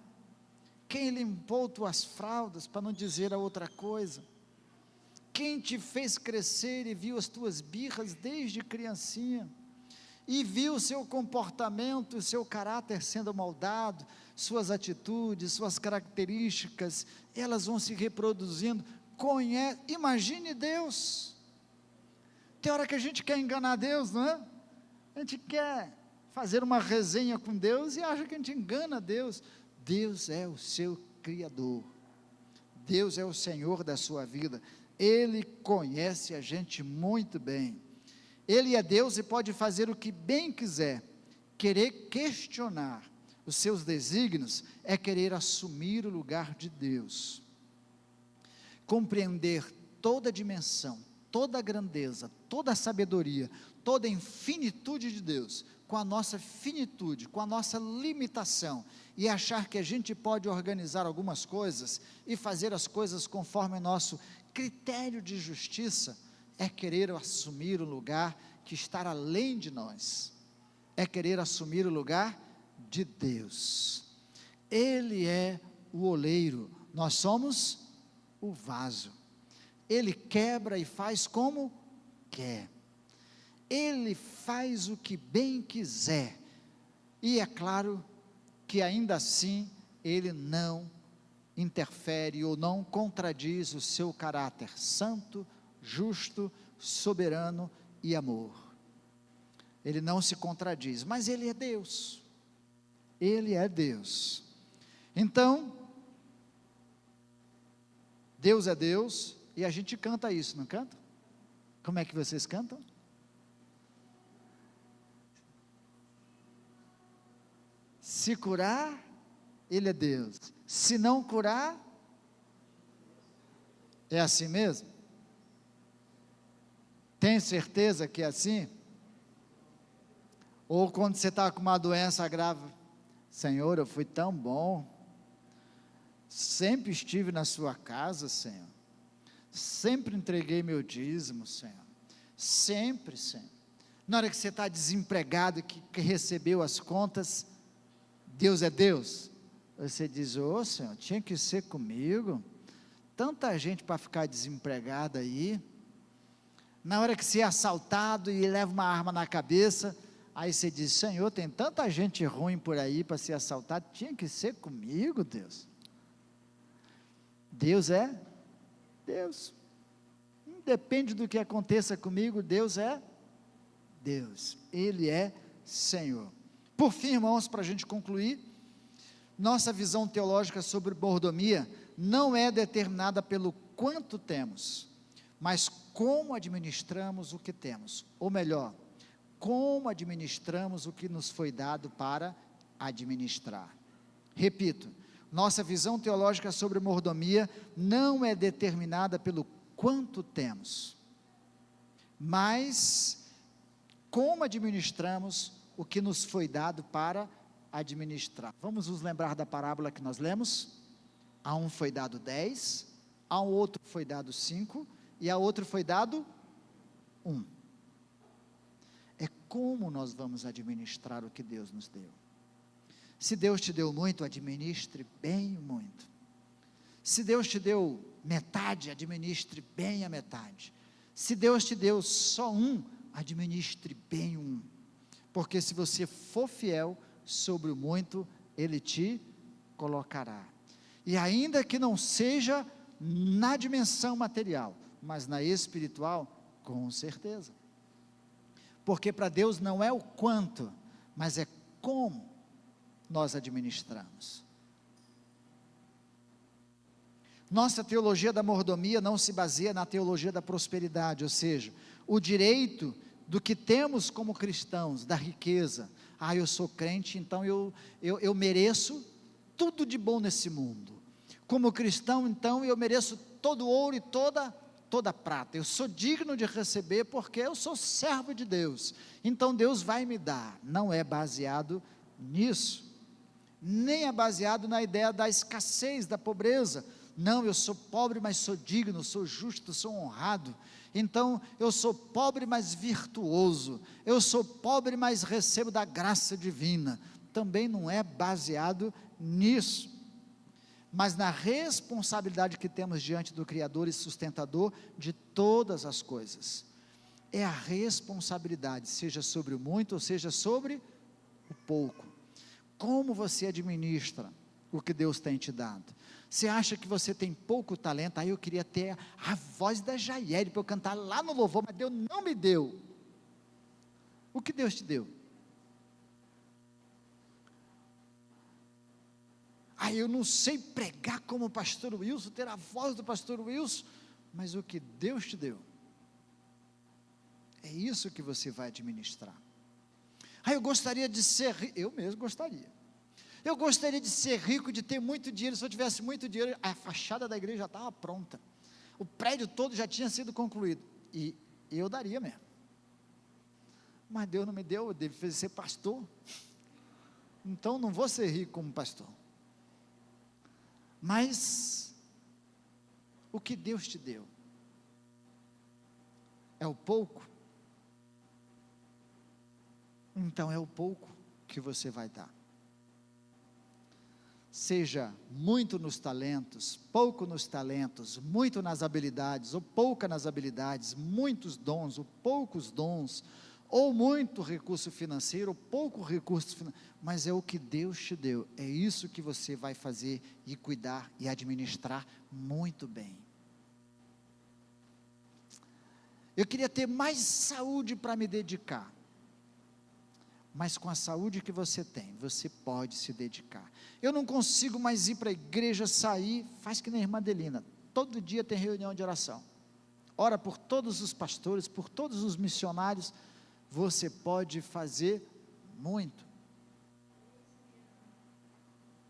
Quem limpou tuas fraldas, para não dizer a outra coisa? Quem te fez crescer e viu as tuas birras desde criancinha? E viu o seu comportamento, o seu caráter sendo moldado, suas atitudes, suas características, elas vão se reproduzindo. Imagine Deus. Tem hora que a gente quer enganar Deus, não é? A gente quer fazer uma resenha com Deus e acha que a gente engana Deus. Deus é o seu Criador. Deus é o Senhor da sua vida. Ele conhece a gente muito bem. Ele é Deus e pode fazer o que bem quiser. Querer questionar os seus desígnios é querer assumir o lugar de Deus. Compreender toda a dimensão, toda a grandeza, toda a sabedoria, toda a infinitude de Deus, com a nossa finitude, com a nossa limitação, e achar que a gente pode organizar algumas coisas e fazer as coisas conforme o nosso critério de justiça, é querer assumir o lugar que está além de nós, é querer assumir o lugar de Deus. Ele é o oleiro, nós somos o vaso. Ele quebra e faz como quer. Ele faz o que bem quiser. E é claro que ainda assim ele não interfere ou não contradiz o seu caráter santo, justo, soberano e amor. Ele não se contradiz, mas ele é Deus. Ele é Deus. Então, Deus é Deus, e a gente canta isso, não canta? Como é que vocês cantam? Se curar, Ele é Deus. Se não curar, é assim mesmo? Tem certeza que é assim? Ou quando você está com uma doença grave, Senhor, eu fui tão bom, sempre estive na sua casa, Senhor, sempre entreguei meu dízimo, Senhor, sempre, Senhor. Na hora que você está desempregado, que recebeu as contas, Deus é Deus, você diz, ô Senhor, tinha que ser comigo, tanta gente para ficar desempregada aí. Na hora que você é assaltado e leva uma arma na cabeça, aí você diz, Senhor, tem tanta gente ruim por aí para ser assaltado, tinha que ser comigo, Deus. Deus é Deus, independe do que aconteça comigo, Deus é Deus, Ele é Senhor. Por fim, irmãos, para a gente concluir, nossa visão teológica sobre mordomia não é determinada pelo quanto temos, mas como administramos o que temos, ou melhor, como administramos o que nos foi dado para administrar. Repito, nossa visão teológica sobre mordomia não é determinada pelo quanto temos, mas como administramos o que nos foi dado para administrar. Vamos nos lembrar da parábola que nós lemos? A um foi dado 10, a um outro foi dado 5, e a outro foi dado 1. É como nós vamos administrar o que Deus nos deu. Se Deus te deu muito, administre bem muito. Se Deus te deu metade, administre bem a metade. Se Deus te deu só 1, administre bem 1. Porque se você for fiel sobre o muito, Ele te colocará. E ainda que não seja na dimensão material, mas na espiritual, com certeza. Porque para Deus não é o quanto, mas é como nós administramos. Nossa teologia da mordomia não se baseia na teologia da prosperidade, ou seja, o direito do que temos como cristãos, da riqueza. Eu sou crente, então eu mereço tudo de bom nesse mundo. Como cristão, então, eu mereço todo ouro e toda prata. Eu sou digno de receber porque eu sou servo de Deus. Então Deus vai me dar. Não é baseado nisso. Nem é baseado na ideia da escassez, da pobreza. Não, eu sou pobre, mas sou digno, sou justo, sou honrado. Então, eu sou pobre, mas virtuoso. Eu sou pobre, mas recebo da graça divina. Também não é baseado nisso. Mas na responsabilidade que temos diante do Criador e sustentador de todas as coisas. É a responsabilidade, seja sobre o muito ou seja sobre o pouco. Como você administra o que Deus tem te dado? Você acha que você tem pouco talento? Eu queria ter a voz da Jaiele para eu cantar lá no louvor, mas Deus não me deu. O que Deus te deu? Eu não sei pregar como o pastor Wilson, ter a voz do pastor Wilson, mas o que Deus te deu, é isso que você vai administrar. Eu gostaria de ser rico, eu mesmo gostaria. Eu gostaria de ser rico, de ter muito dinheiro. Se eu tivesse muito dinheiro, a fachada da igreja já estava pronta, o prédio todo já tinha sido concluído, e eu daria mesmo. Mas Deus não me deu, eu devo ser pastor, então não vou ser rico como pastor. Mas o que Deus te deu é o pouco? Então é o pouco que você vai dar. Seja muito nos talentos, pouco nos talentos, muito nas habilidades, ou pouca nas habilidades, muitos dons, ou poucos dons, ou muito recurso financeiro, ou pouco recurso financeiro, mas é o que Deus te deu, é isso que você vai fazer, e cuidar, e administrar muito bem. Eu queria ter mais saúde para me dedicar, mas com a saúde que você tem, você pode se dedicar. Eu não consigo mais ir para a igreja, sair, faz que nem a irmã Adelina, todo dia tem reunião de oração. Ora por todos os pastores, por todos os missionários. Você pode fazer muito.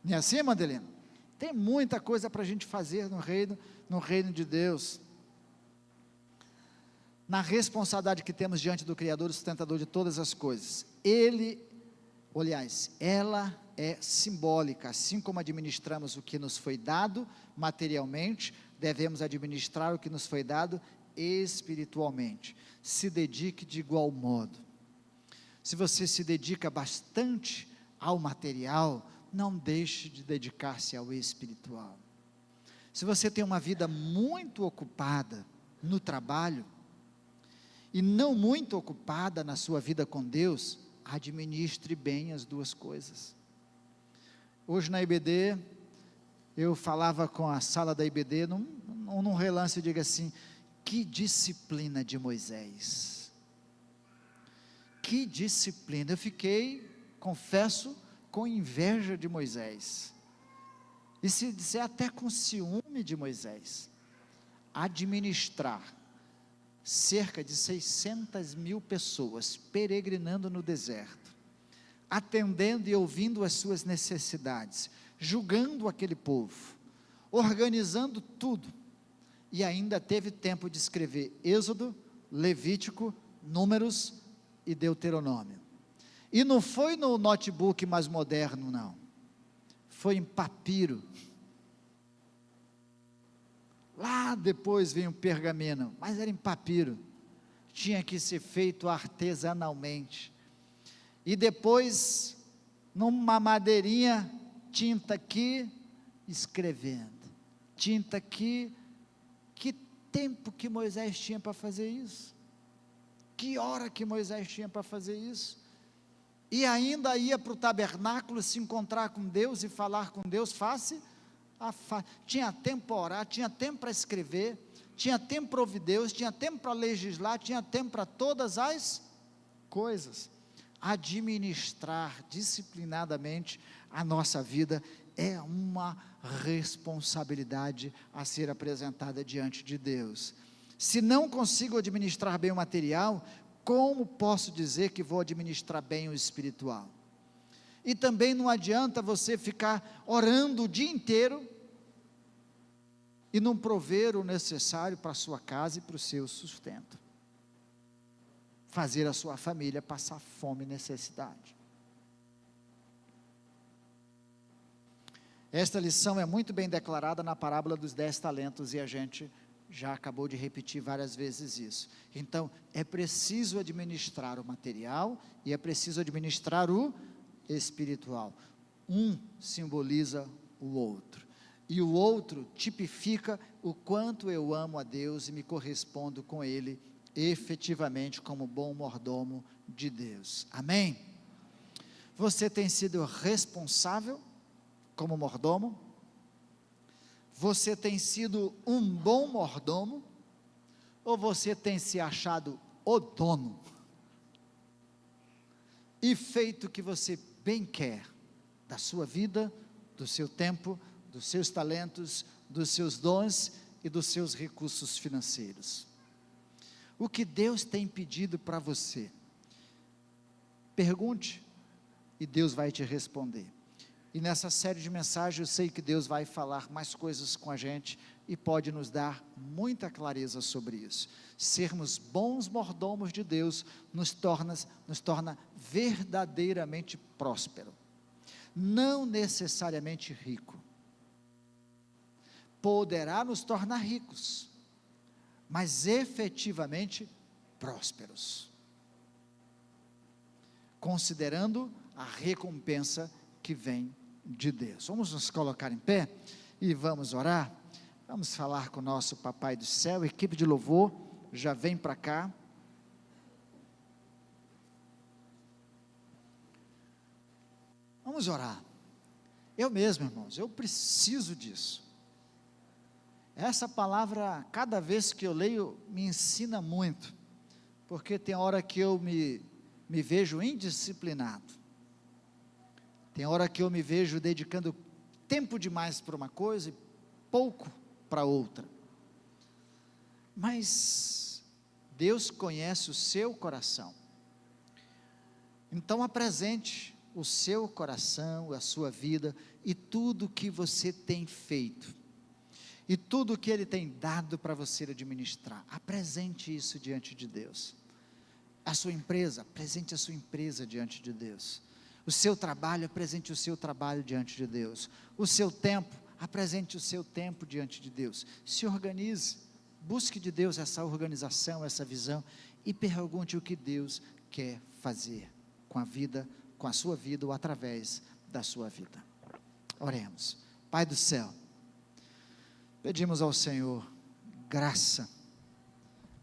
Não é assim, Madelina? Tem muita coisa para a gente fazer no reino de Deus. Na responsabilidade que temos diante do Criador, o sustentador de todas as coisas. Ela é simbólica, assim como administramos o que nos foi dado materialmente, devemos administrar o que nos foi dado espiritualmente. Se dedique de igual modo. Se você se dedica bastante ao material, não deixe de dedicar-se ao espiritual. Se você tem uma vida muito ocupada no trabalho, e não muito ocupada na sua vida com Deus, administre bem as duas coisas. Hoje na IBD, eu falava com a sala da IBD, num relance eu digo assim, que disciplina de Moisés, que disciplina, eu fiquei, confesso, com inveja de Moisés, e se dizer até com ciúme de Moisés, administrar cerca de 600.000 pessoas peregrinando no deserto, atendendo e ouvindo as suas necessidades, julgando aquele povo, organizando tudo, e ainda teve tempo de escrever Êxodo, Levítico, Números e Deuteronômio, e não foi no notebook mais moderno não, foi em papiro. Lá depois veio um pergaminho, mas era em papiro, tinha que ser feito artesanalmente, e depois, numa madeirinha, tinta aqui, escrevendo, tinta aqui. Que tempo que Moisés tinha para fazer isso? Que hora que Moisés tinha para fazer isso? E ainda ia para o tabernáculo se encontrar com Deus e falar com Deus face a face. Tinha tempo para orar, tinha tempo para escrever, tinha tempo para ouvir Deus, tinha tempo para legislar, tinha tempo para todas as coisas. Administrar disciplinadamente a nossa vida é uma responsabilidade a ser apresentada diante de Deus. Se não consigo administrar bem o material, como posso dizer que vou administrar bem o espiritual? E também não adianta você ficar orando o dia inteiro e não prover o necessário para a sua casa e para o seu sustento, fazer a sua família passar fome e necessidade. Esta lição é muito bem declarada na parábola dos 10 talentos, e a gente já acabou de repetir várias vezes isso. Então, é preciso administrar o material, e é preciso administrar o espiritual. Um simboliza o outro, e o outro tipifica o quanto eu amo a Deus, e me correspondo com Ele, efetivamente, como bom mordomo de Deus. Amém? Você tem sido responsável como mordomo? Você tem sido um bom mordomo? Ou você tem se achado o dono? E feito o que você bem quer, da sua vida, do seu tempo, dos seus talentos, dos seus dons e dos seus recursos financeiros? O que Deus tem pedido para você? Pergunte, e Deus vai te responder. E nessa série de mensagens, eu sei que Deus vai falar mais coisas com a gente, e pode nos dar muita clareza sobre isso. Sermos bons mordomos de Deus, nos torna verdadeiramente próspero, não necessariamente rico. Poderá nos tornar ricos, mas efetivamente prósperos, considerando a recompensa que vem de Deus. Vamos nos colocar em pé e vamos orar. Vamos falar com o nosso Papai do Céu. Equipe de louvor já vem para cá. Vamos orar. Eu mesmo, irmãos, eu preciso disso. Essa palavra, cada vez que eu leio, me ensina muito, porque tem hora que eu me vejo indisciplinado, tem hora que eu me vejo dedicando tempo demais para uma coisa e pouco para outra. Mas Deus conhece o seu coração. Então apresente o seu coração, a sua vida e tudo que você tem feito. E tudo que Ele tem dado para você administrar. Apresente isso diante de Deus. A sua empresa, apresente a sua empresa diante de Deus. O seu trabalho, apresente o seu trabalho diante de Deus. O seu tempo, apresente o seu tempo diante de Deus. Se organize, busque de Deus essa organização, essa visão e pergunte o que Deus quer fazer com a vida, com a sua vida ou através da sua vida. Oremos. Pai do céu, pedimos ao Senhor graça,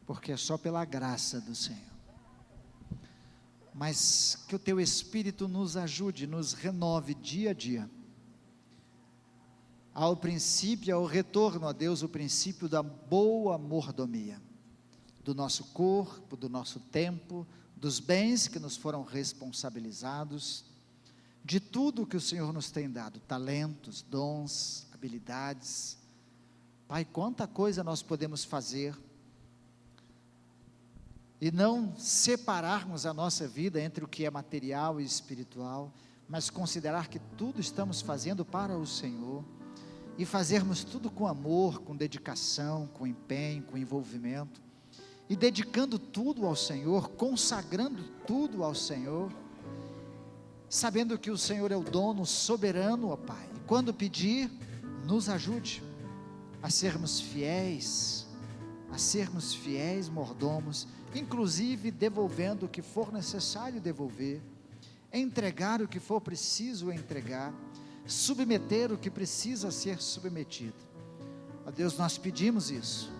porque é só pela graça do Senhor. Mas que o Teu Espírito nos ajude, nos renove dia a dia, ao princípio, ao retorno a Deus, o princípio da boa mordomia, do nosso corpo, do nosso tempo, dos bens que nos foram responsabilizados, de tudo que o Senhor nos tem dado, talentos, dons, habilidades. Pai, quanta coisa nós podemos fazer, e não separarmos a nossa vida entre o que é material e espiritual, mas considerar que tudo estamos fazendo para o Senhor, e fazermos tudo com amor, com dedicação, com empenho, com envolvimento, e dedicando tudo ao Senhor, consagrando tudo ao Senhor, sabendo que o Senhor é o dono soberano, ó Pai, e quando pedir, nos ajude a sermos fiéis mordomos, inclusive devolvendo o que for necessário devolver, entregar o que for preciso entregar, submeter o que precisa ser submetido. Ó Deus, nós pedimos isso,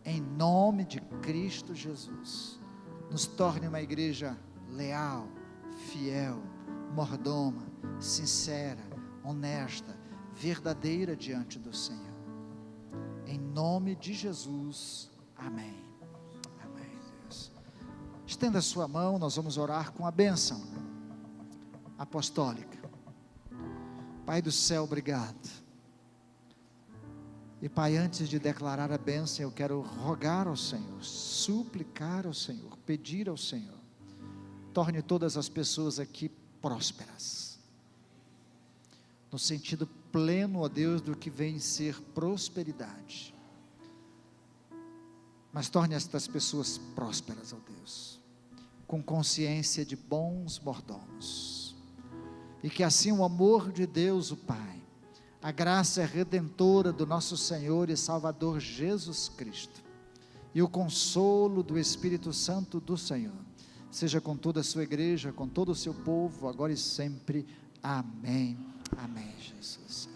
em nome de Cristo Jesus. Nos torne uma igreja leal, fiel, mordoma, sincera, honesta, verdadeira diante do Senhor. Em nome de Jesus, amém. Amém, Deus. Estenda a sua mão, nós vamos orar com a bênção apostólica. Pai do céu, obrigado. E Pai, antes de declarar a bênção, eu quero rogar ao Senhor, suplicar ao Senhor, pedir ao Senhor, torne todas as pessoas aqui prósperas, no sentido pleno, ó Deus, do que vem ser prosperidade, mas torne estas pessoas prósperas, ó Deus, com consciência de bons mordomos, e que assim o amor de Deus, o Pai, a graça redentora do nosso Senhor e Salvador Jesus Cristo, e o consolo do Espírito Santo do Senhor, seja com toda a sua igreja, com todo o seu povo, agora e sempre. Amém. Amém, Jesus.